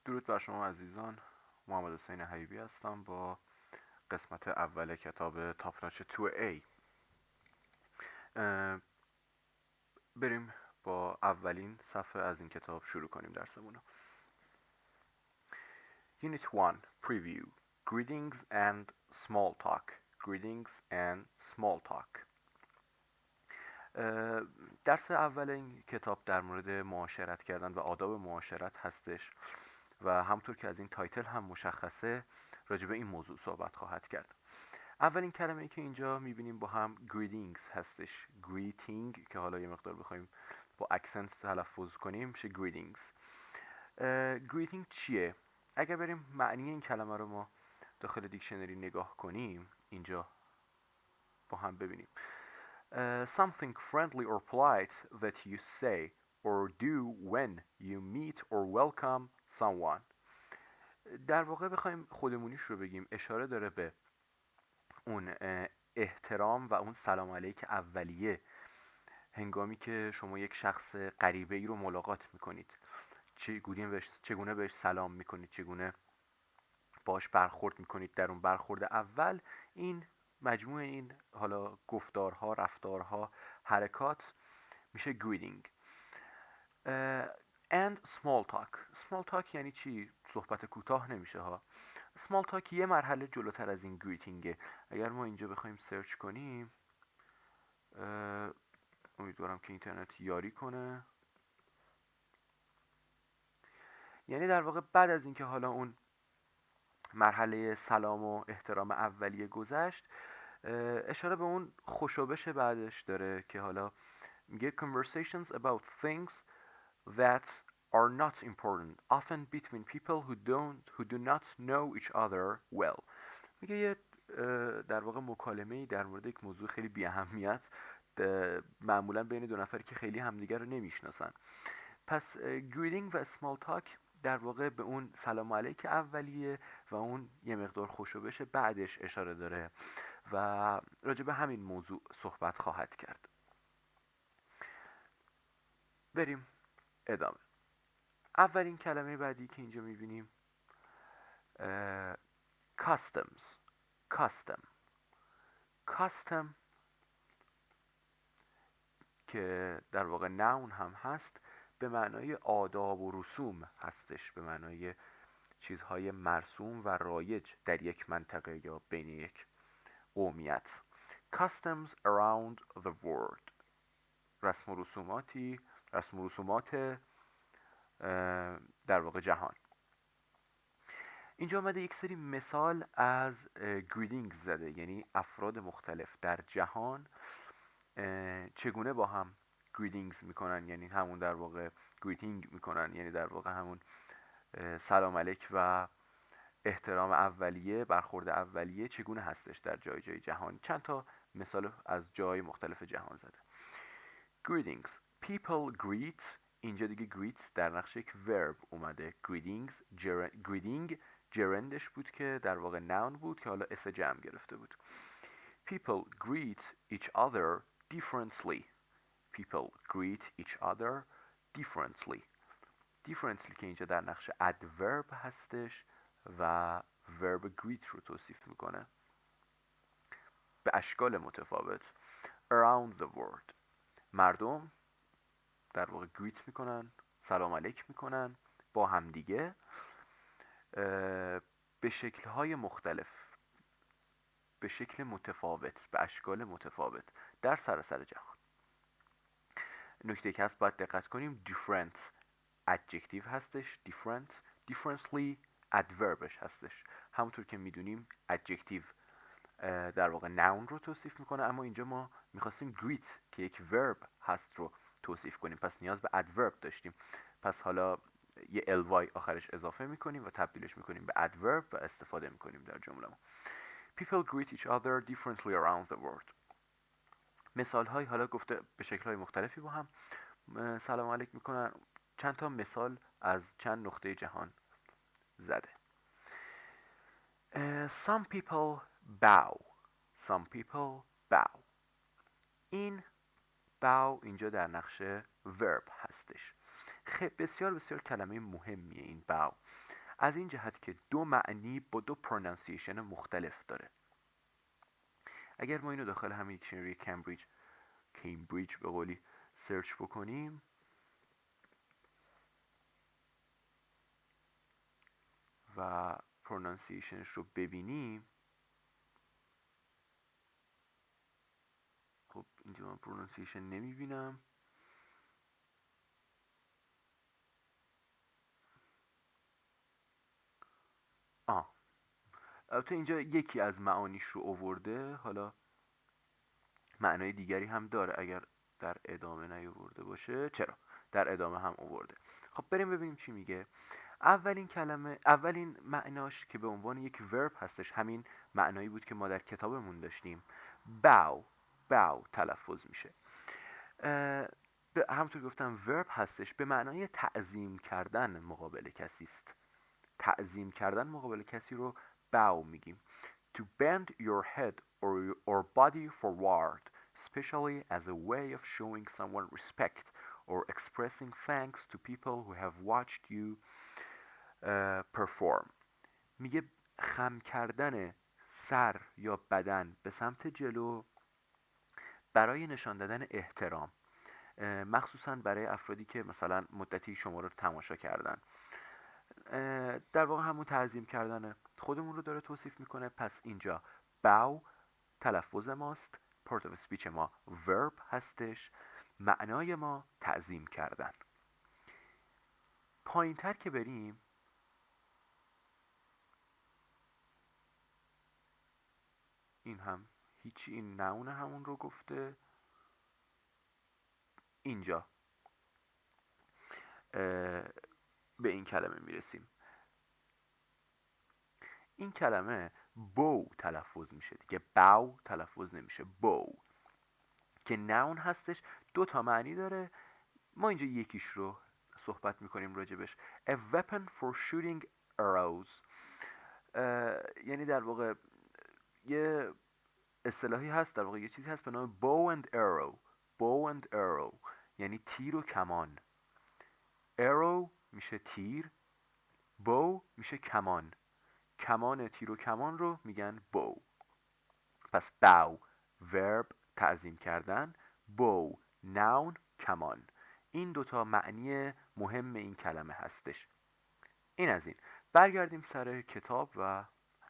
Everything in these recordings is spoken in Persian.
درود بر شما عزیزان. محمد حسین حبیبی هستم با قسمت اول کتاب تاپ ناچ 2A. بریم با اولین صفحه از این کتاب شروع کنیم درسمون رو. Unit 1 Preview Greetings and Small Talk. Greetings and Small Talk. درس اول این کتاب در مورد معاشرت کردن و آداب معاشرت هستش و همطور که از این تایتل هم مشخصه راجع به این موضوع صحبت خواهد کرد. اولین کلمه‌ای که اینجا می‌بینیم با هم greetings هستش. greeting که حالا یه مقدار بخوایم با اکسنت تلفظ کنیم میشه greetings. greeting چیه؟ اگر بریم معنی این کلمه رو ما داخل دیکشنری نگاه کنیم اینجا با هم ببینیم. Something friendly or polite that you say or do when you meet or welcome someone. در واقع بخوایم خودمونیش رو بگیم اشاره داره به اون احترام و اون سلام علیک اولیه هنگامی که شما یک شخص غریبه ای رو ملاقات میکنید. چگونه بهش سلام میکنید، چگونه باش برخورد میکنید. در اون برخورد اول این مجموع این حالا گفتارها، رفتارها، حرکات میشه greeting. And small talk. Small talk یعنی چی؟ صحبت کوتاه نمیشه ها. small talk یه مرحله جلوتر از این greetingه. اگر ما اینجا بخوایم سرچ کنیم، امیدوارم که اینترنت یاری کنه. یعنی در واقع بعد از اینکه حالا اون مرحله سلام و احترام اولیه گذشت، اشاره به اون خوشوبش بعدش داره که حالا میگه conversations about things that are not important often between people who do not know each other well. میگه یه در واقع مکالمه‌ای در مورد یک موضوع خیلی بی اهمیت معمولا بین دو نفری که خیلی همدیگر رو نمیشناسن. پس greeting و small talk در واقع به اون سلام علیک اولیه و اون یه مقدار خوشوبش بعدش اشاره داره و راجع به همین موضوع صحبت خواهد کرد. بریم ادامه. اولین کلمه بعدی که اینجا میبینیم customs. custom که در واقع noun هم هست به معنای آداب و رسوم هستش، به معنای چیزهای مرسوم و رایج در یک منطقه یا بین یک قومیت. Customs around the world. رسم و رسومات در واقع جهان. اینجا آمده یک سری مثال از greetings زده، یعنی افراد مختلف در جهان چگونه با هم greetings میکنن، یعنی همون در واقع greeting میکنن، یعنی در واقع همون سلام علیک و احترام اولیه، برخورد اولیه چگونه هستش در جای جهان. چند تا مثال از جای مختلف جهان زده. Greetings. People greet. اینجا دیگه greet در نقش یک verb اومده. Greeting gerundش بود که در واقع noun بود که حالا اس جمع گرفته بود. People greet each other differently. People greet each other differently. differently که اینجا در نقش adverb هستش و verb greet رو توصیف میکنه به اشکال متفاوت. around the world. مردم در واقع greet میکنن، سلام علیک میکنن با همدیگه به شکل‌های مختلف، به شکل متفاوت، به اشکال متفاوت در سراسر جهان. نکته که هست باید دقت کنیم different adjective هستش، differently adverbش هستش. همونطور که میدونیم adjective در واقع noun رو توصیف میکنه، اما اینجا ما میخواستیم greet که یک verb هست رو توصیف کنیم، پس نیاز به adverb داشتیم. پس حالا یه ly آخرش اضافه میکنیم و تبدیلش میکنیم به adverb و استفاده میکنیم در جمله ما. People greet each other differently around the world. مثال های حالا گفته به شکل های مختلفی با هم سلام علیک میکنن. چند تا مثال از چند نقطه جهان زده. Some people bow. Some people bow. این bow اینجا در نقش verb هستش. بسیار بسیار کلمه مهمیه این bow. از این جهت که دو معنی با دو پرونانسیشن مختلف داره. اگر ما اینو داخل همین دیکشنری کمبریج به قولی سرچ بکنیم و پرونانسیشنش رو ببینیم، خب اینجا من پرونانسیشن نمیبینم. البته اینجا یکی از معانیش رو آورده، حالا معنای دیگری هم داره اگر در ادامه نیاورده باشه. چرا در ادامه هم آورده. خب بریم ببینیم چی میگه. اولین معناش که به عنوان یک ورب هستش همین معنایی بود که ما در کتابمون داشتیم. باو تلفظ میشه. همونطور گفتم ورب هستش، به معنای تعظیم کردن مقابل کسی است. تعظیم کردن مقابل کسی رو bow میگیم. To bend your head or body forward, especially as a way of showing someone respect or expressing thanks to people who have watched you perform. میگه خم کردن سر یا بدن به سمت جلو برای نشان دادن احترام، مخصوصا برای افرادی که مثلا مدتی شما رو تماشا کردن. در واقع همون تعظیم کردن خودمون رو داره توصیف میکنه. پس اینجا باو تلفظ ماست، پارت اف اسپیچ ما ورب هستش، معنای ما تعظیم کردن. پایین تر که بریم این هم هیچی، این نون همون رو گفته. اینجا به این کلمه میرسیم. این کلمه بو تلفظ میشه دیگه، باو تلفظ نمیشه، بو که نون هستش. دو تا معنی داره، ما اینجا یکیش رو صحبت میکنیم راجبش. A weapon for shooting arrows، یعنی در واقع یه اصطلاحی هست، در واقع یه چیزی هست به نام bow and arrow یعنی تیر و کمان. arrow میشه تیر، bow میشه کمان. کمان تیر و کمان رو میگن bow. پس bow verb تعظیم کردن، bow noun کمان. این دوتا معنی مهم این کلمه هستش. این از این. برگردیم سر کتاب و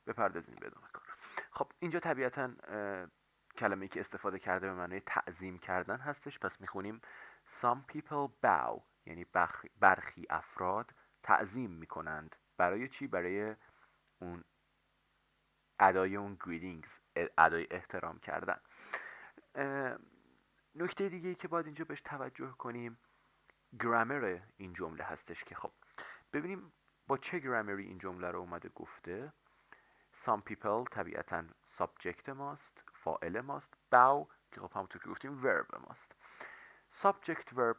بپردازیم به ادامه کار. خب اینجا طبیعتا کلمه‌ای که استفاده کرده به معنی تعظیم کردن هستش. پس میخونیم some people bow، یعنی برخی افراد تعظیم میکنند. برای چی؟ برای اون ادای اون greetings، ادای احترام کردن. نکته دیگه ای که باید اینجا بهش توجه کنیم گرامر این جمله هستش که خب ببینیم با چه گرامری این جمله رو اومده گفته. some people طبیعتا subject ماست، فاعل ماست. bow که خب همونطور که گفتیم verb ماست. subject verb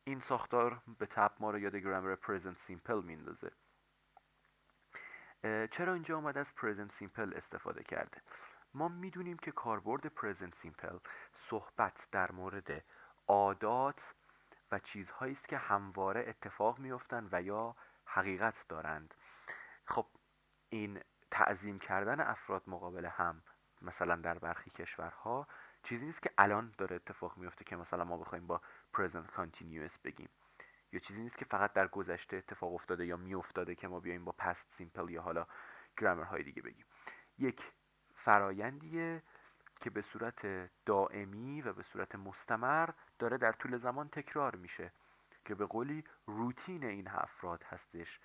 این ساختار به تبع ما رو یاد گرامر present simple میندازه. چرا اینجا اومده از present simple استفاده کرده؟ ما میدونیم که کاربرد present simple صحبت در مورد عادات و چیزهایی است که همواره اتفاق میافتند و یا حقیقت دارند. خب این تعظیم کردن افراد مقابل هم مثلا در برخی کشورها چیزی نیست که الان داره اتفاق میفته که مثلا ما بخوایم با present continuous بگیم، یا چیزی نیست که فقط در گذشته اتفاق افتاده یا میافتاده که ما بیایم با past simple یا حالا گرامر های دیگه بگیم. یک فرایندیه که به صورت دائمی و به صورت مستمر داره در طول زمان تکرار میشه که به قولی روتین این افراد هستش،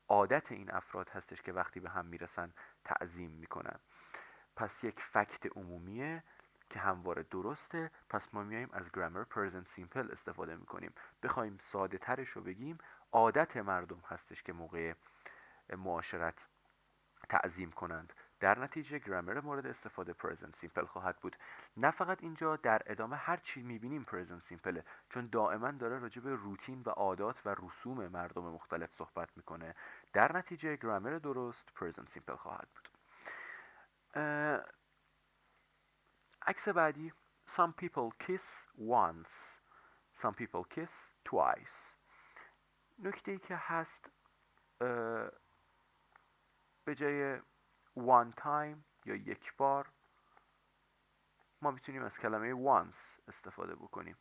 عادت این افراد هستش که وقتی به هم میرسن تعظیم میکنن. پس یک فکت عمومیه که همواره درسته. پس ما میایم از گرامر پرزنت سیمپل استفاده میکنیم. بخوایم ساده ترش رو بگیم عادت مردم هستش که موقع معاشرت تعظیم کنند. در نتیجه گرامر مورد استفاده پرزنت سیمپل خواهد بود. نه فقط اینجا، در ادامه هر چی میبینیم پرزنت سیمپله، چون دائما داره راجع به روتین و عادات و رسوم مردم مختلف صحبت میکنه. در نتیجه گرامر درست پرزنت سیمپل خواهد بود. عکس بعدی some people kiss once some people kiss twice. نکته ای که هست به جای one time یا یک بار ما میتونیم از کلمه once استفاده بکنیم.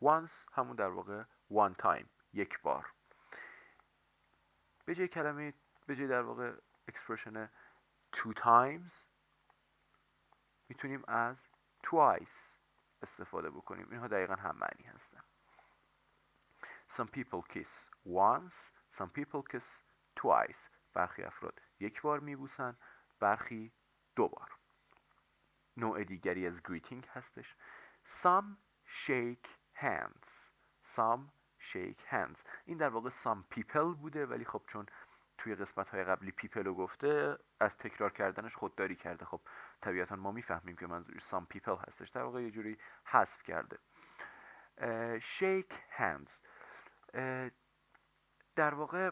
once همون در واقع one time، یک بار. به جای در واقع expression two times میتونیم از twice استفاده بکنیم. اینها دقیقا هم معنی هستن. Some people kiss once, some people kiss twice. برخی افراد یک بار میبوسن، برخی دو بار. نوع دیگری از greeting هستش. Some shake hands. Some shake hands. این در واقع some people بوده، ولی خب چون توی قسمت های قبلی people رو گفته، از تکرار کردنش خودداری کرده. خب طبیعتا ما میفهمیم که منظورش some people هستش، در واقع یه جوری حذف کرده. shake hands در واقع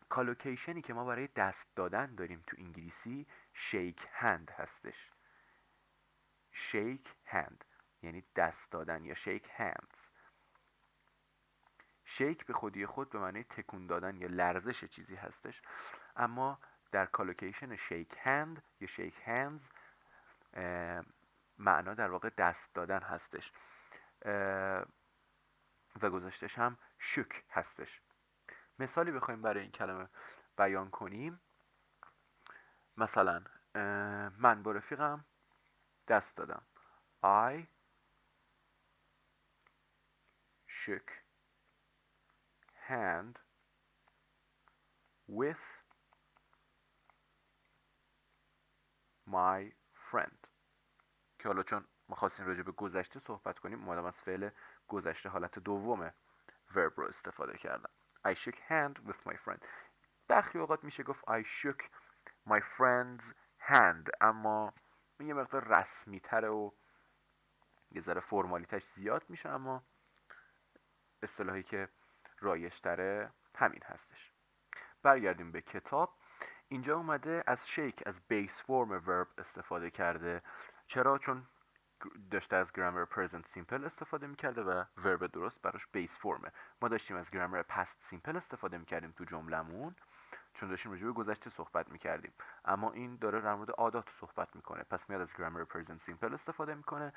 کالوکیشنی که ما برای دست دادن داریم تو انگلیسی shake hand هستش. shake hand یعنی دست دادن یا shake hands. shake به خودی خود به معنی تکون دادن یا لرزش چیزی هستش، اما در کالوکیشن shake hand یا shake hands معنا در واقع دست دادن هستش و گذاشتش هم شوک هستش. مثالی بخوایم برای این کلمه بیان کنیم، مثلا من با رفیقم دست دادم. I shook hand with my friend. که حالا چون ما خواستیم راجع به گذشته صحبت کنیم، اومدم از فعل گذشته حالت دوم verb رو استفاده کردم. I shook hand with my friend. برخی اوقات میشه گفت I shook my friend's hand، اما این یه مقدار رسمی تره و یه ذره فرمالیتش زیاد میشه، اما اصطلاحی که رایج تره همین هستش. برگردیم به کتاب. اینجا اومده از shake از بیس فرم verb استفاده کرده. چرا؟ چون داشته از grammar present simple استفاده میکرده و verb درست براش بیس فرمه. ما داشتیم از grammar past simple استفاده میکردیم تو جملمون، چون داشتیم راجع به گذشته صحبت میکردیم، اما این داره در مورد عادات صحبت میکنه، پس میاد از grammar present simple استفاده میکنه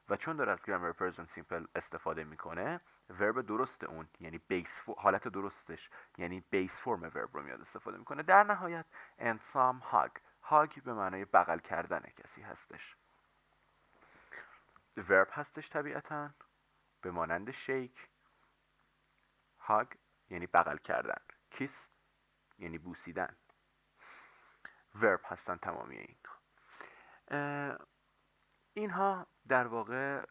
و چون داره از grammar present simple استفاده میکنه، verb درست اون یعنی بیس حالت درستش یعنی بیس فرم verb رو میاد استفاده میکنه. در نهایت and some hug به معنای بغل کردن کسی هستش. verb هستش طبیعتاً به مانند shake. hug یعنی بغل کردن. kiss یعنی بوسیدن. verb هستن تمامی این. اینها در واقع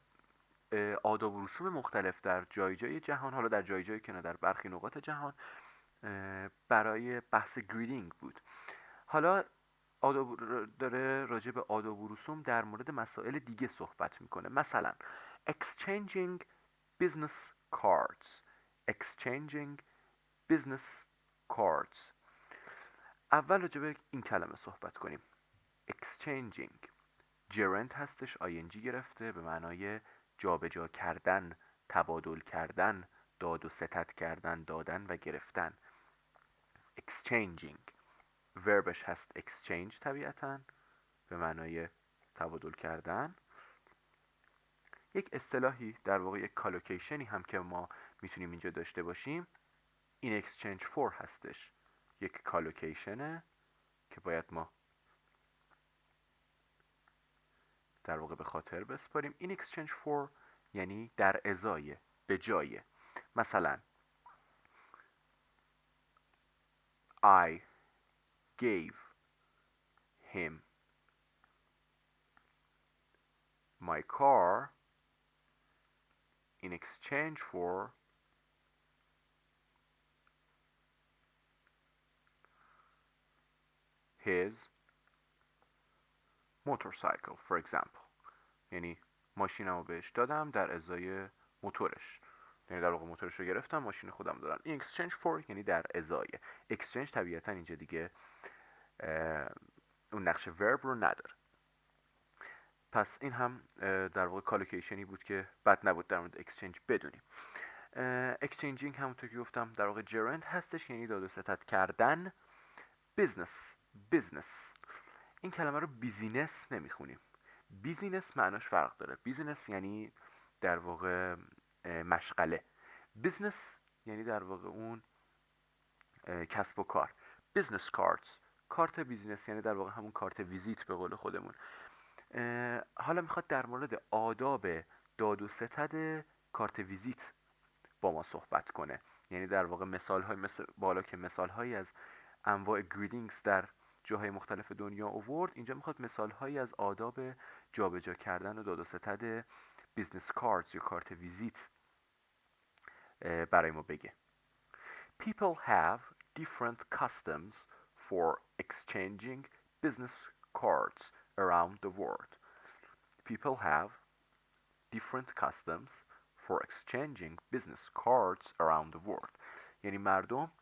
آداب و رسوم مختلف در جای جای جهان، حالا در جای جای که نه در برخی نقاط جهان، برای بحث گریدینگ بود. حالا داره راجع به آداب و رسوم در مورد مسائل دیگه صحبت میکنه، مثلا exchanging business cards. exchanging business cards. اول راجع به این کلمه صحبت کنیم. exchanging gerund هستش، ing گرفته به معنای جابجا کردن، تبادل کردن، داد و ستد کردن، دادن و گرفتن. exchanging verbش هست exchange طبیعتاً به معنای تبادل کردن. یک اصطلاحی در واقع یک کالوکیشنی هم که ما میتونیم اینجا داشته باشیم این exchange for هستش. یک کالوکیشنه که باید ما در واقع به خاطر بسپاریم. این exchange for یعنی در ازای، به جای. مثلا I gave him my car in exchange for his motorcycle for example. یعنی ماشینمو بهش دادم در ازای موتورش، یعنی در واقع موتورش رو گرفتم ماشین خودم دادم. این exchange for یعنی در ازای. exchange طبیعتا اینجا دیگه اون نقش verb رو نداره. پس این هم در واقع کالوکیشنی بود که بد نبود در مورد exchange بدونیم. exchanging همونطور که گفتم در واقع gerund هستش، یعنی داد و ستد کردن. business این کلمه رو بیزینس نمیخونیم. بیزینس معناش فرق داره. بیزینس یعنی در واقع مشغله. بیزنس یعنی در واقع اون کسب و کار. بیزنس کارتس، کارت بیزینس یعنی در واقع همون کارت ویزیت به قول خودمون. حالا میخواد در مورد آداب داد و ستد کارت ویزیت با ما صحبت کنه. یعنی در واقع مثال های مثل بالا که مثال هایی از انواع گریدینگز در جاهای مختلف دنیا آورد، اینجا میخواد مثال هایی از آداب جابجا کردن و داد و ستد بیزنس کارت یا کارت ویزیت برای ما بگه. People have different customs for exchanging business cards around the world. People have different customs for exchanging business cards around the world. یعنی مردم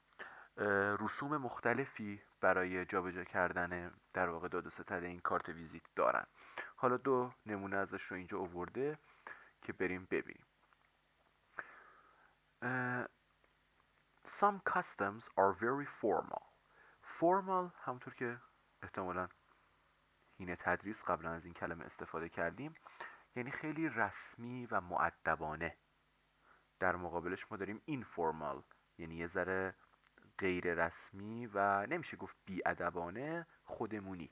رسوم مختلفی برای جابجا کردن در واقع داد و ستد این کارت ویزیت دارن. حالا دو نمونه ازش رو اینجا آورده که بریم ببینیم. Some customs are very formal. Formal همونطور که احتمالاً حین تدریس قبلا از این کلمه استفاده کردیم، یعنی خیلی رسمی و مؤدبانه. در مقابلش ما داریم informal، یعنی یه ذره غیر رسمی و نمیشه گفت بی‌ادبانه، خودمونی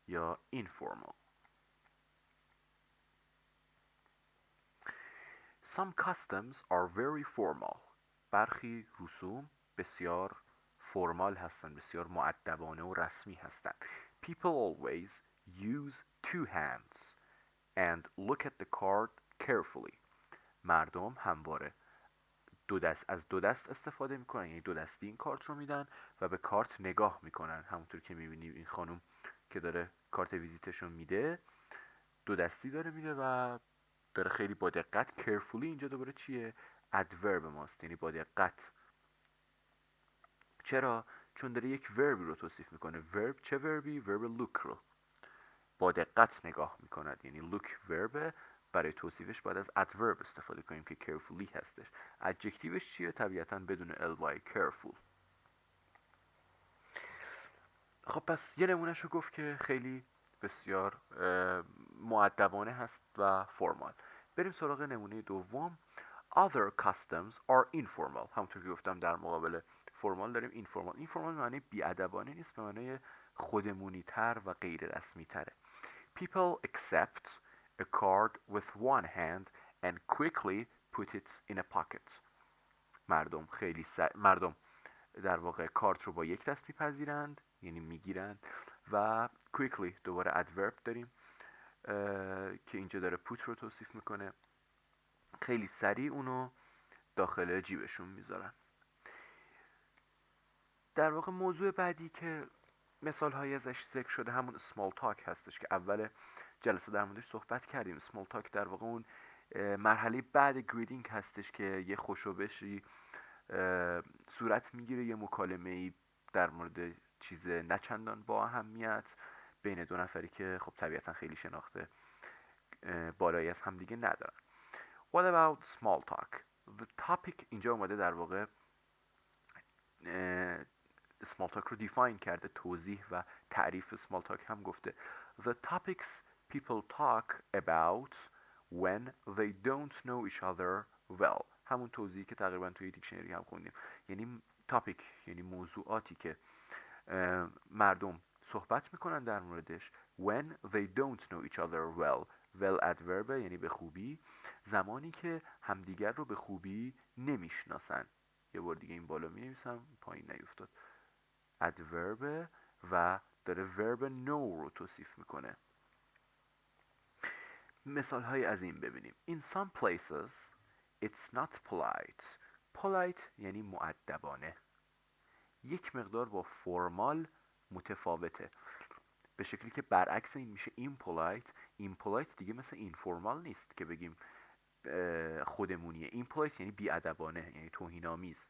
یا informal. Some customs are very formal. برخی رسوم بسیار فرمال هستند، بسیار مؤدبانه و رسمی هستند. People always use two hands and look at the card carefully. مردم همواره از دو دست استفاده میکنن، یعنی دو دستی این کارت رو میدن و به کارت نگاه میکنن. همونطور که میبینیم این خانم که داره کارت ویزیتش رو میده دو دستی داره میده و داره خیلی با دقت. carefully اینجا دوباره چیه؟ adverb ماست، یعنی با دقت. چرا؟ چون داره یک وربی رو توصیف میکنه. ورب چه وربی؟ ورب look رو با دقت نگاه میکند، یعنی look وربه. برای توصیفش باید از adverb استفاده کنیم که carefully هستش. adjectiveش چیه؟ طبیعتاً بدون ly careful. خب پس یه نمونهش رو گفت که خیلی بسیار مؤدبانه هست و فرمال. بریم سراغ نمونه دوم. Other customs are informal. همونطور که گفتم در مقابل فرمال داریم informal. informal معنی بی‌ادبانه نیست، به معنی خودمونی تر و غیر رسمی تره. People accept a card with one hand and quickly put it in a pocket. مردم در واقع کارت رو با یک دست میپذیرند، یعنی میگیرند. و quickly دوباره adverb داریم که اینجا داره put رو توصیف میکنه، خیلی سریع اونو داخل جیبشون میذارن. در واقع موضوع بعدی که مثال هایی ازش ذکر شده همون small talk هستش که اول جلسه در موردش صحبت کردیم. small talk در واقع اون مرحله بعد گریدینگ هستش که یه خوشوبشی صورت میگیره، یه مکالمه‌ای در مورد چیز نچندان با اهمیت بین دو نفری که خب طبیعتا خیلی شناخته بالایی از هم دیگه ندارن. What about small talk? The topic اینجا اومده در واقع small talk رو define کرده، توضیح و تعریف small talk هم گفته. The topics people talk about when they don't know each other well. همون توضیحی که تقریبا توی دیکشنری هم خوندیم. یعنی تاپیک یعنی موضوعاتی که مردم صحبت میکنن در موردش when they don't know each other well. well adverb یعنی به خوبی، زمانی که همدیگر رو به خوبی نمیشناسن. یه بار دیگه این بالا مینویسم پایین نیفتاد. adverb و داره verb know رو توصیف میکنه. مثال های از این ببینیم. In some places it's not polite. polite یعنی مؤدبانه، یک مقدار با فرمال متفاوته، به شکلی که برعکس این میشه impolite. impolite دیگه مثل informal نیست که بگیم خودمونیه. impolite یعنی بی‌ادبانه، یعنی توهین‌آمیز.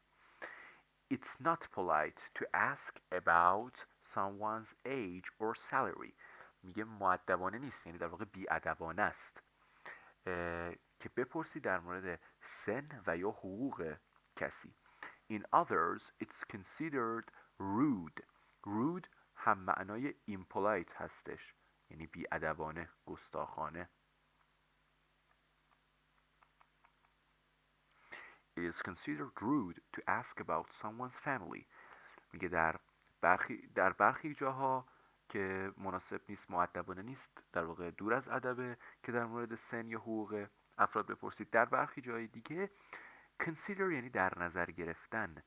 It's not polite to ask about someone's age or salary. میگه مؤدبانه نیست، یعنی در واقع بی‌ادبانه است که بپرسی در مورد سن و یا حقوق کسی. In others it's considered rude. rude هم معنای impolite هستش، یعنی بیادبانه، گستاخانه. It is considered rude to ask about someone's family. میگه در برخی جاها که مناسب نیست، مؤدبانه نیست، در واقع دور از ادبه که در مورد سن یا حقوق افراد بپرسید. در برخی جای دیگه consider یعنی در نظر گرفتن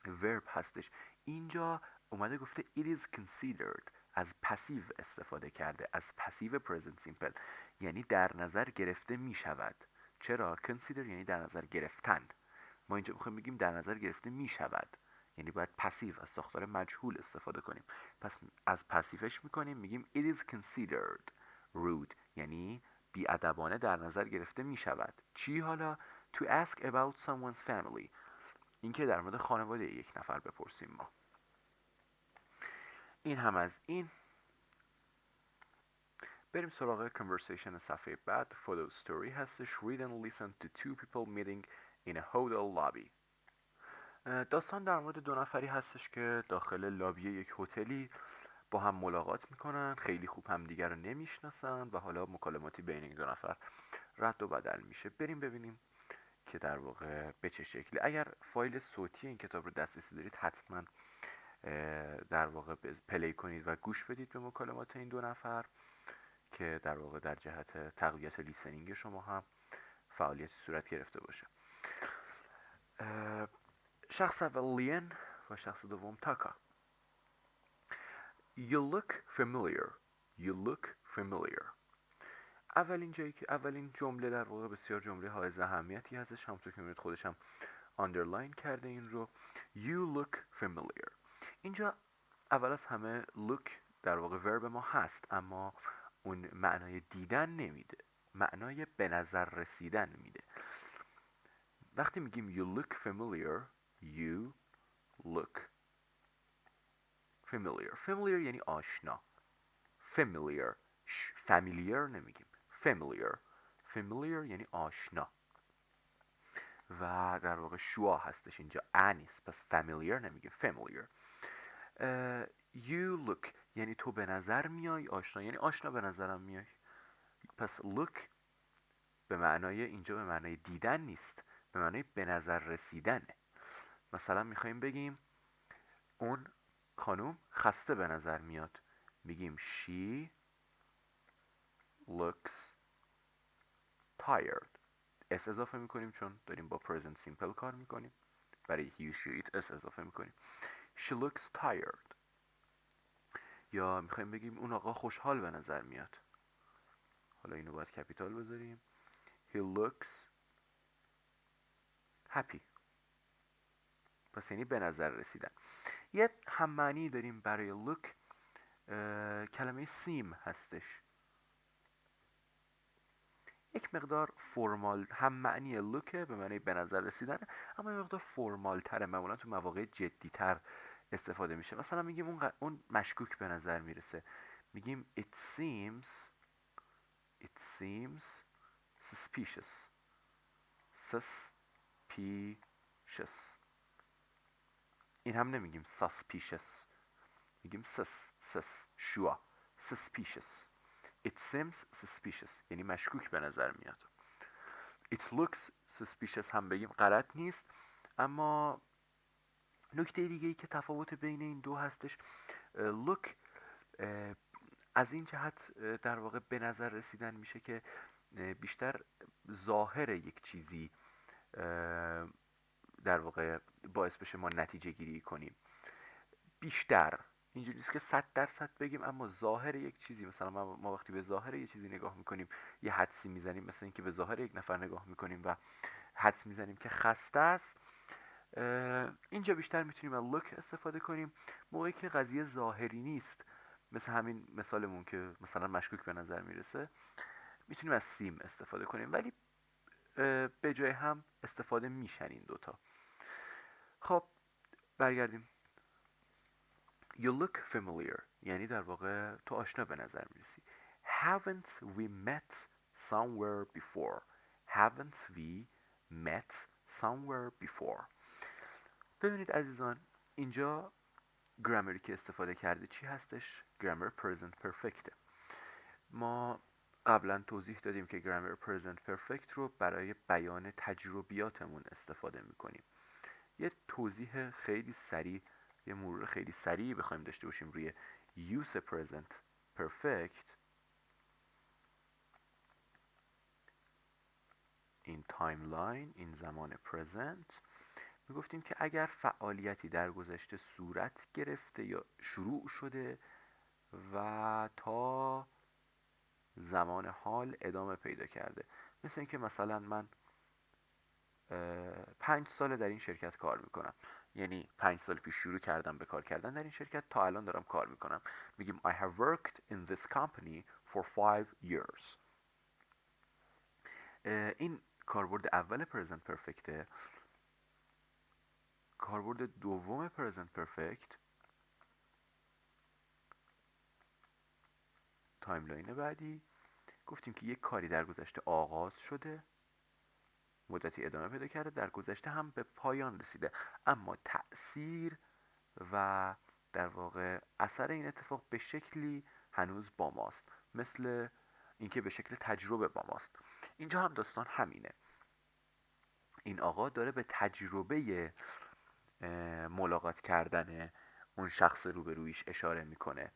verb هستش. اینجا اومده گفته it is considered، از پسیو استفاده کرده، از پسیو present simple، یعنی در نظر گرفته می شود. چرا؟ consider یعنی در نظر گرفتن. ما اینجا میخوایم بگیم در نظر گرفته می شود، یعنی باید پسیو از ساختار مجهول استفاده کنیم. پس از پسیوش میکنیم، میگیم it is considered rude، یعنی بیادبانه در نظر گرفته می شود. چی حالا؟ to ask about someone's family، اینکه در مورد خانواده یک نفر بپرسیم ما. این هم از این. بریم سراغ conversation صفحه بعد. photo story هستش. read and listen to two people meeting in a hotel lobby. داستان در مورد دو نفری هستش که داخل لابی یک هتلی با هم ملاقات میکنن، خیلی خوب هم دیگر رو نمیشناسن و حالا مکالماتی بین این دو نفر رد و بدل میشه. بریم ببینیم که در واقع به چه شکلی. اگر فایل صوتی این کتاب رو دسترسی دارید حتما در واقع پلی کنید و گوش بدید به مکالمات این دو نفر که در واقع در جهت تقویت لیسنینگ شما هم فعالیت صورت گرفته باشه. شخص اول لین و شخص دوم تاکا. You look familiar. You look familiar. اولین جمله در واقع بسیار جمله حائز اهمیتی هستش، همونطور که می‌بینید خودش هم آندرلاین کرده این رو. You look familiar. اینجا اول از همه look در واقع ورب ما هست، اما اون معنای دیدن نمیده، معنای به نظر رسیدن میده. وقتی میگیم you look familiar، you look familiar. familiar یعنی آشنا. familiar familiar نمیگیم، familiar. familiar یعنی آشنا و در واقع شوا هستش اینجا، نیست، پس familiar نمیگیم، familiar. you look یعنی تو به نظر میای آشنا، یعنی آشنا به نظرم میای. پس look به معنای اینجا به معنای دیدن نیست، به معنای به نظر رسیدنه. مثلا میخوایم بگیم اون خانوم خسته به نظر میاد، میگیم she looks tired. اس اضافه میکنیم چون داریم با present simple کار میکنیم، برای he she it اس اضافه میکنیم. she looks tired. یا میخوایم بگیم اون آقا خوشحال به نظر میاد، حالا اینو باید کپیتال بذاریم، he looks happy. پس یعنی به نظر رسیدن. یه هم معنی داریم برای look، کلمه seem هستش. یک مقدار فرمال، هم معنی look به معنی به نظر رسیدن، اما یک مقدار فرمال تره، معمولا تو مواقع جدی تر استفاده میشه. مثلا میگیم اون مشکوک به نظر میرسه، میگیم it seems suspicious. suspicious. این هم نمیگیم suspicious، میگیم شوا. suspicious. it seems suspicious یعنی مشکوک به نظر میاد. it looks suspicious هم بگیم غلط نیست، اما نکته دیگه ای که تفاوت بین این دو هستش، look از این جهت در واقع به نظر رسیدن میشه که بیشتر ظاهر یک چیزی در واقع باعث بشه ما نتیجه گیری کنیم. بیشتر اینجوری نیست که 100% بگیم، اما ظاهر یک چیزی، مثلا ما وقتی به ظاهر یک چیزی نگاه میکنیم یه حدسی میزنیم، مثلا اینکه به ظاهر یک نفر نگاه میکنیم و حدس میزنیم که خسته است. اینجا بیشتر میتونیم از look استفاده کنیم موقعی که قضیه ظاهری نیست، مثل همین مثالمون که مثلا مشکوک به نظر میرسه، میتونیم از سیم استفاده کنیم، ولی به جای هم استفاده میشن این دوتا. خب برگردیم. You look familiar یعنی در واقع تو آشنا به نظر میرسی. Haven't we met somewhere before. Haven't we met somewhere before. ببینید عزیزان، اینجا گرامری که استفاده کرده چی هستش؟ گرامر پرزنت پرفکته. ما قبلا توضیح دادیم که گرامر پرزنت پرفکت رو برای بیان تجربیاتمون استفاده میکنیم. یه توضیح خیلی سریع، یه مرور خیلی سریع بخوایم داشته باشیم روی use present perfect این تایملاین، این زمان پرزنت، میگفتیم که اگر فعالیتی در گذشته صورت گرفته یا شروع شده و تا زمان حال ادامه پیدا کرده، مثل اینکه مثلا من 5 سال در این شرکت کار میکنم، یعنی 5 سال پیش شروع کردم به کار کردن در این شرکت، تا الان دارم کار میکنم. میگیم I have worked in this company for 5 years. این کاربرد اول پرزنت پرفکته. کاربرد دوم پرزنت پرفکت تایملاین بعدی، گفتیم که یک کاری در گذشته آغاز شده، مدتی ادامه پیدا کرده، در گذشته هم به پایان رسیده، اما تأثیر و در واقع اثر این اتفاق به شکلی هنوز با ماست، مثل اینکه به شکل تجربه با ماست. اینجا هم داستان همینه. این آقا داره به تجربه ملاقات کردن اون شخص روبرویش اشاره میکنه.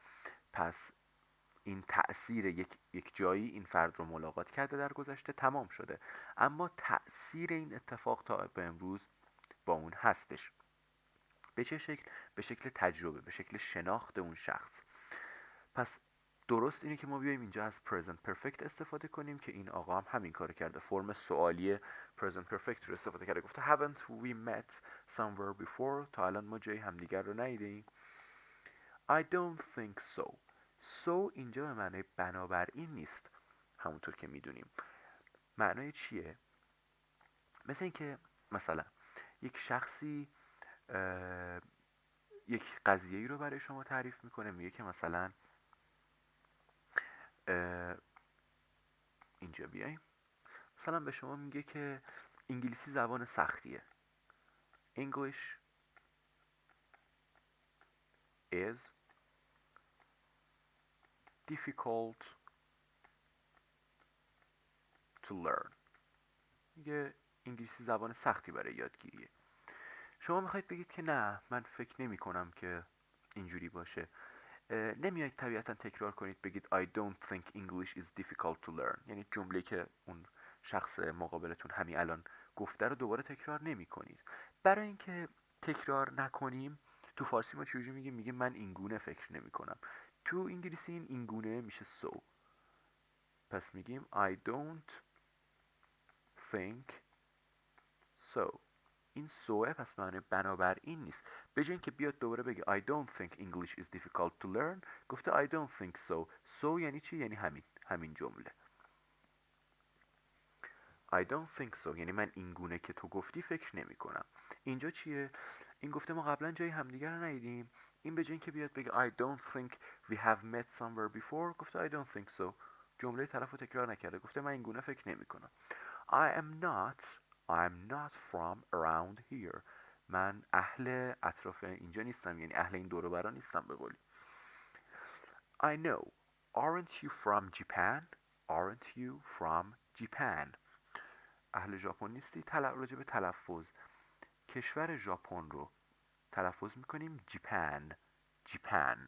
پس این تأثیر یک جایی این فرد رو ملاقات کرده در گذشته، تمام شده، اما تأثیر این اتفاق تا به امروز با اون هستش. به چه شکل؟ به شکل تجربه، به شکل شناخت اون شخص. پس درست اینه که ما بیایم اینجا از present perfect استفاده کنیم که این آقا هم همین کارو کرده، فرم سوالی present perfect رو استفاده کرده، گفته haven't we met somewhere before، تا الان ما جای همدیگر رو ندیدیم. I don't think so. so اینجا به معنای بنابراین نیست، همونطور که میدونیم. معنای چیه؟ مثل اینکه مثلا یک شخصی یک قضیه‌ای رو برای شما تعریف میکنه، میگه که مثلا اینجا بیایم، مثلا به شما میگه که انگلیسی زبان سختیه. English is difficult to learn. میگه انگلیسی زبان سختی برای یادگیریه. شما میخواید بگید که نه، من فکر نمی کنم که اینجوری باشه. نمیایید طبیعتا تکرار کنید بگید I don't think English is difficult to learn، یعنی جمله که اون شخص مقابلتون همین الان گفته رو دوباره تکرار نمی کنید. برای اینکه تکرار نکنیم، تو فارسی ما چجوری میگیم؟ میگیم من اینگونه فکر نمی کنم. تو انگلیسی این اینگونه میشه so. پس میگیم I don't think so. این سوه پس معنی بنابراین نیست. به جای اینکه بیاد دوباره بگه I don't think English is difficult to learn، گفته I don't think so. so یعنی چی؟ یعنی همین جمله. I don't think so یعنی من این گونه که تو گفتی فکر نمی کنم. اینجا چیه؟ این گفته ما قبلا جای همدیگر رو ندیدیم. این به جای اینکه بیاد بگه I don't think we have met somewhere before، گفته I don't think so. جمله طرف رو تکرار نکرده، گفته من این گونه فکر نمی کنم. I'm not from around here. من اهل اطراف اینجا نیستم، یعنی اهل این دور و برا نیستم به قولی. I know. Aren't you from Japan? Aren't you from Japan? اهل ژاپن نیستی؟ راجع به تلفظ کشور ژاپن رو تلفظ میکنیم جیپن.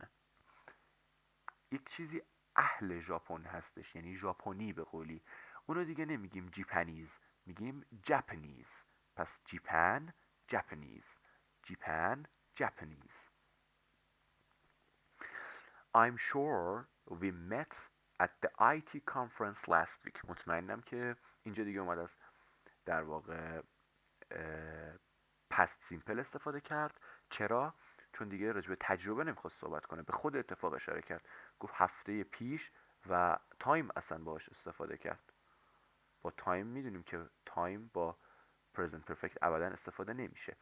یک چیزی اهل ژاپن هستش، یعنی ژاپنی به قولی. اونو دیگه نمیگیم جیپنیز، میگیم جپنیز. پس جیپن جپنیز. I'm sure we met at the IT conference last week. مطمئنم که اینجا دیگه اومد از در واقع پست سیمپل استفاده کرد. چرا؟ چون دیگه راجع به تجربه نمیخواست صحبت کنه، به خود اتفاق اشاره کرد، گفت هفته پیش و تایم اصلا باهاش استفاده کرد. با تایم میدونیم که تایم با پرزنت پرفکت ابدا استفاده نمیشه.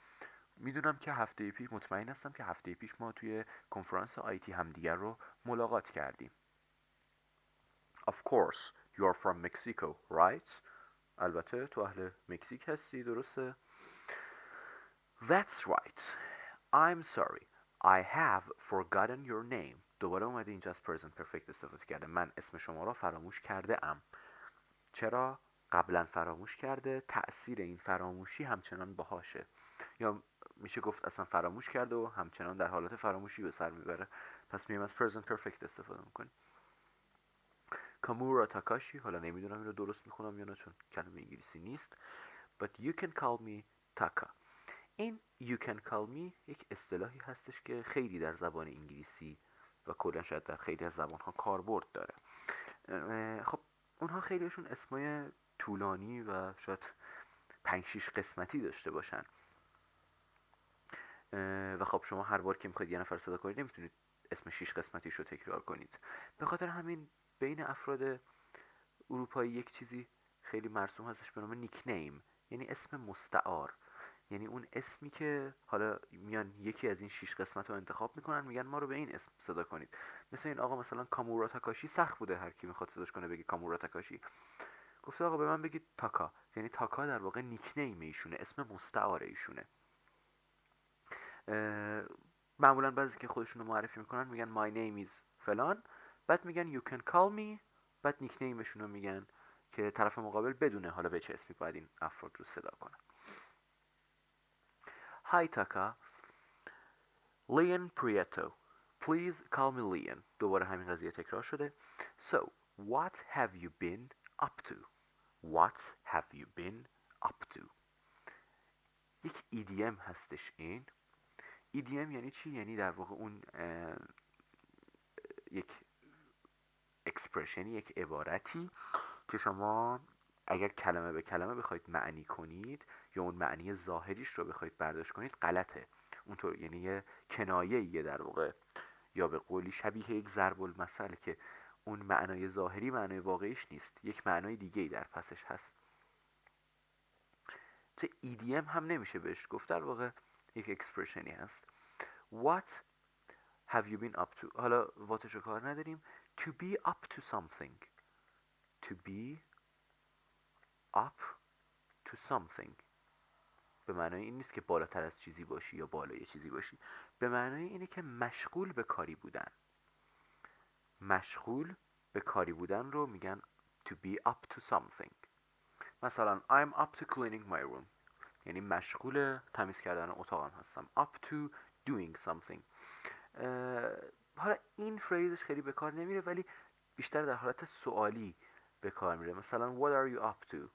میدونم که هفته پیش، مطمئن هستم که هفته پیش ما توی کنفرانس آیتی همدیگر رو ملاقات کردیم. Of course You're from Mexico, right? البته تو اهل مکزیک هستی، درسته؟ That's right. I'm sorry. I have forgotten your name. دوباره اومده اینجا از present perfect استفاده کرده. من اسم شما را فراموش کرده ام. چرا؟ قبلا فراموش کرده، تأثیر این فراموشی همچنان باهاشه، یا میشه گفت اصلا فراموش کرده و همچنان در حالت فراموشی به سر میبره. پس میایم از present perfect استفاده میکنیم. کامورا تاکاشی، حالا نمیدونم این رو درست میخونم یا نه چون کلمه انگلیسی نیست. But you can call me Taka. این you can call me یک اصطلاحی هستش که خیلی در زبان انگلیسی و کلا شاید در خیلی از زبانها کاربرد داره. خب اونها خیلیشون اسمای طولانی و شاید 5-6 قسمتی داشته باشن و خب شما هر بار که میخواید یه نفر صدا کنید نمیتونید اسم 6 قسمتیش رو تکرار کنید. به خاطر همین بین افراد اروپایی یک چیزی خیلی مرسوم هستش به نام نیکنیم، یعنی اسم مستعار. یعنی اون اسمی که حالا میان یکی از این 6 قسمت رو انتخاب میکنن، میگن ما رو به این اسم صدا کنید. مثل این آقا مثلا کامورا تاکاشی، سخت بوده هر کی میخواد صداش کنه بگه کامورا تاکاشی، گفته آقا به من بگید تاکا. یعنی تاکا در واقع نیکنیم ایشونه، اسم مستعار ایشونه. معمولا بعضی که خودشون رو معرفی میکنن میگن my name is فلان، بعد میگن you can call me، بعد نیکنیمشون رو میگن که طرف مقابل بدونه حالا به چه اسمی باید این افراد رو صدا کنه. Hi Taka, Leon Prieto. Please call me Leon. دوباره همین قضیه تکرار شده. So, what have you been up to? What have you been up to? یک EDM هستش این. EDM یعنی چی؟ یعنی در واقع اون یک اکسپرشنی، یک عبارتی که شما اگر کلمه به کلمه بخواید معنی کنید یا اون معنی ظاهریش رو بخواید برداشت کنید غلطه. اونطور یعنی یه کنایه‌ایه در واقع، یا به قولی شبیه یک ضرب المثل که اون معنای ظاهری معنای واقعیش نیست، یک معنای دیگه‌ای در پسش هست. چه EDM هم نمیشه بهش گفت، در واقع یک اکسپرشنی هست. What have you been up to؟ حالا واتش رو کار نداریم. To be up to something. To be up to something به معنای این نیست که بالاتر از چیزی باشی یا بالای چیزی باشی، به معنای اینه که مشغول به کاری بودن. مشغول به کاری بودن رو میگن to be up to something. مثلا I'm up to cleaning my room، یعنی مشغول تمیز کردن اتاقم هستم. up to doing something. حالا این فریزش خیلی به کار نمیره ولی بیشتر در حالت سوالی به کار میره. مثلا what are you up to؟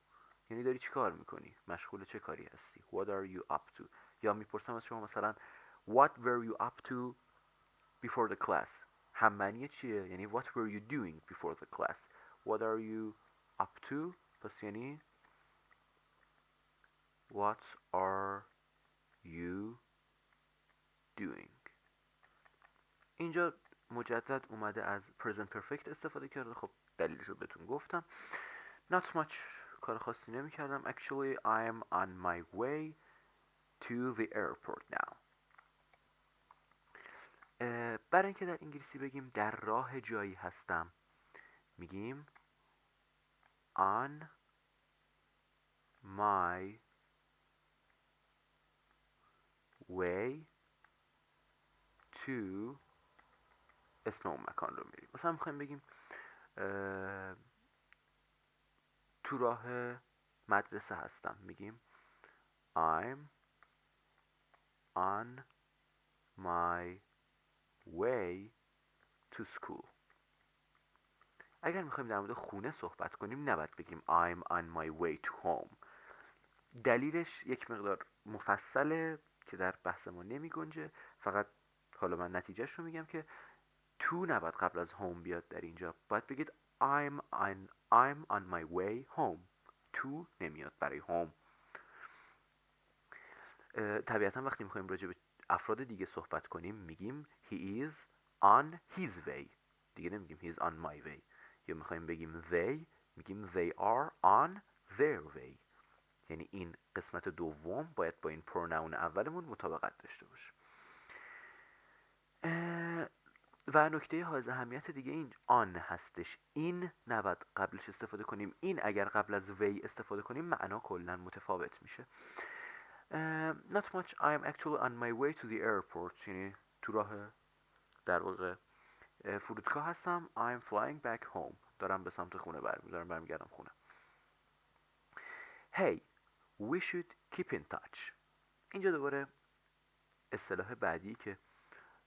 یعنی داری چی کار میکنی؟ مشغول چه کاری هستی؟ What are you up to؟ یا میپرسم از شما مثلا What were you up to before the class؟ هم معنی چیه؟ یعنی What were you doing before the class؟ What are you up to؟ پس یعنی What are you doing؟ اینجا مجدد اومده از present perfect استفاده کرده. خب دلیلش رو بهتون گفتم. Not much، کار خاصی نمی کردم. Actually I am on my way to the airport now. برای اینکه در انگلیسی بگیم در راه جایی هستم میگیم on my way to اسم اون مکان رو میریم. مثلا میخوایم بگیم تو راه مدرسه هستم، میگیم I'm on my way to school. اگر میخوایم در مورد خونه صحبت کنیم نباید بگیم I'm on my way to home. دلیلش یک مقدار مفصله که در بحث ما نمی گنجه، فقط حالا من نتیجهش رو میگم که تو نباید قبل از home بیاد در اینجا. باید بگید I'm on my way home. تو نمیاد برای home. طبیعتا وقتی میخوایم راجع به افراد دیگه صحبت کنیم میگیم he is on his way، دیگه نمیگیم he is on my way. یا میخوایم بگیم they، میگیم they are on their way. یعنی این قسمت دوم باید با این پروناون اولمون مطابقت داشته باشه. و نکته حائز اهمیت دیگه این آن هستش. این نباید قبلش استفاده کنیم. این اگر قبل از وی استفاده کنیم معنا کلا متفاوت میشه. Not much. I am actually on my way to the airport. یعنی تو راه در واقع فرودگاه هستم. I am flying back home. دارم به سمت خونه برمیگردم خونه. Hey, we should keep in touch. اینجا دوباره اصطلاح بعدی که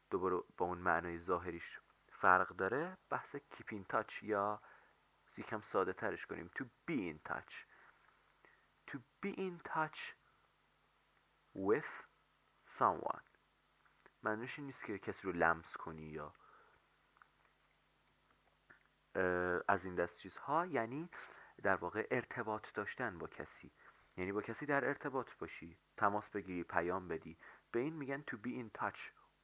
دوباره با اون معنای ظاهریش فرق داره بحث keep in touch یا یکم ساده ترش کنیم to be in touch. To be in touch with someone معنیش این نیست که کسی رو لمس کنی یا از این دست چیزها، یعنی در واقع ارتباط داشتن با کسی، یعنی با کسی در ارتباط باشی، تماس بگیری، پیام بدی. به این میگن to be in touch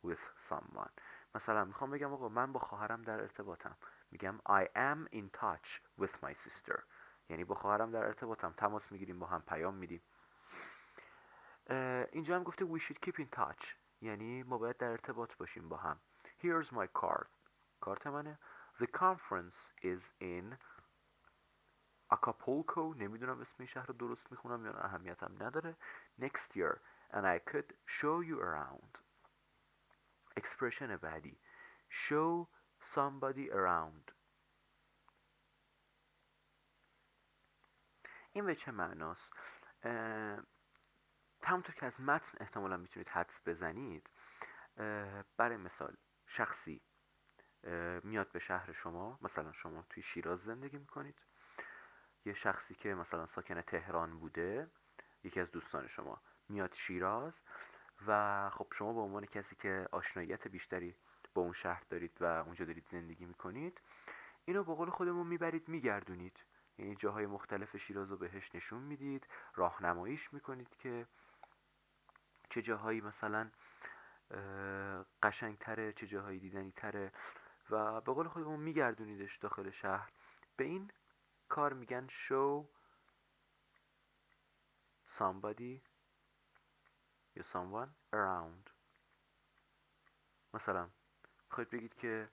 with someone. مثلا میخوام بگم آقا من با خواهرم در ارتباطم، میگم I am in touch with my sister، یعنی با خواهرم در ارتباطم، تماس میگیریم، با هم پیام میدیم. اینجا هم گفته we should keep in touch، یعنی ما باید در ارتباط باشیم با هم. Here's my card. کارت منه. The conference is in Acapulco. نمیدونم اسم این شهر رو درست میخونم یا اهمیت هم نداره. Next year and I could show you around. expression بعدی show somebody around. این به چه معناست؟ همونطور که از متن احتمالا میتونید حدس بزنید، برای مثال شخصی میاد به شهر شما، مثلا شما توی شیراز زندگی میکنید، یه شخصی که مثلا ساکن تهران بوده، یکی از دوستان شما میاد شیراز و خب شما به عنوان کسی که آشناییت بیشتری با اون شهر دارید و اونجا دارید زندگی میکنید، اینو به قول خودمون میبرید میگردونید، یعنی جاهای مختلف شیراز رو بهش نشون میدید، راهنماییش میکنید که چه جاهایی مثلا قشنگ تره، چه جاهایی دیدنی تره و به قول خودمون میگردونیدش داخل شهر. به این کار میگن show somebody یا someone around. مثلا خواهید بگید که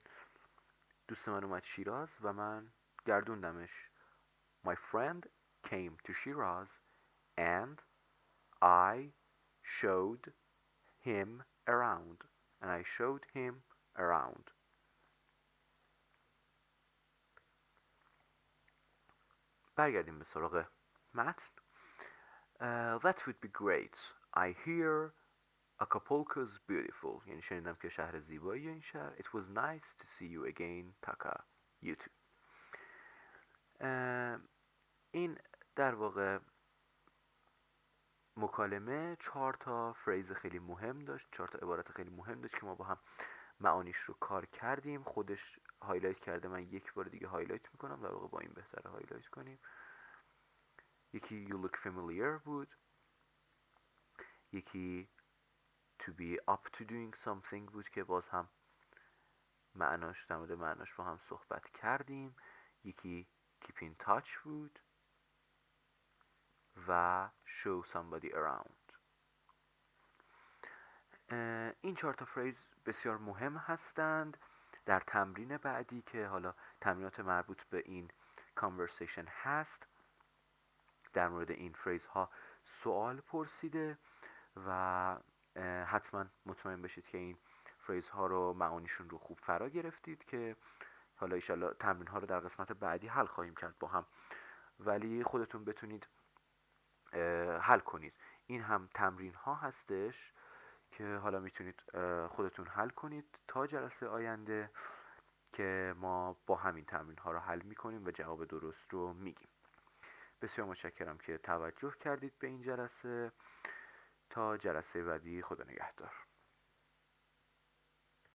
دوست من اومد شیراز و من گردوندمش. My friend came to Shiraz and I showed him around. And I showed him around. برگردیم به سراغ متن. That would be great. I hear Acapulco's beautiful. یعنی شنیدم که شهر زیبایی این شهر. It was nice to see you again, Taka. You too. این در واقع مکالمه 4 تا فریز خیلی مهم داشت، 4 تا عبارت خیلی مهم داشت که ما با هم معانیش رو کار کردیم. خودش هایلایت کرده، من یک بار دیگه هایلایت میکنم، در واقع با این بهتره هایلایت کنیم. یکی you look familiar بود، یکی to be up to doing something بود که باز هم معناش در مورد معناش با هم صحبت کردیم. یکی keep in touch بود و show somebody around. این 4 تا فریز بسیار مهم هستند. در تمرین بعدی که حالا تمرینات مربوط به این conversation هست، در مورد این فریز ها سوال پرسیده و حتما مطمئن بشید که این فریز ها رو معانیشون رو خوب فرا گرفتید که حالا ایشالله تمرین ها رو در قسمت بعدی حل خواهیم کرد با هم، ولی خودتون بتونید حل کنید. این هم تمرین ها هستش که حالا میتونید خودتون حل کنید تا جلسه آینده که ما با همین تمرین ها رو حل میکنیم و جواب درست رو میگیم. بسیار متشکرم که توجه کردید به این جلسه. تا جلسه بعدی، خدا نگهدار.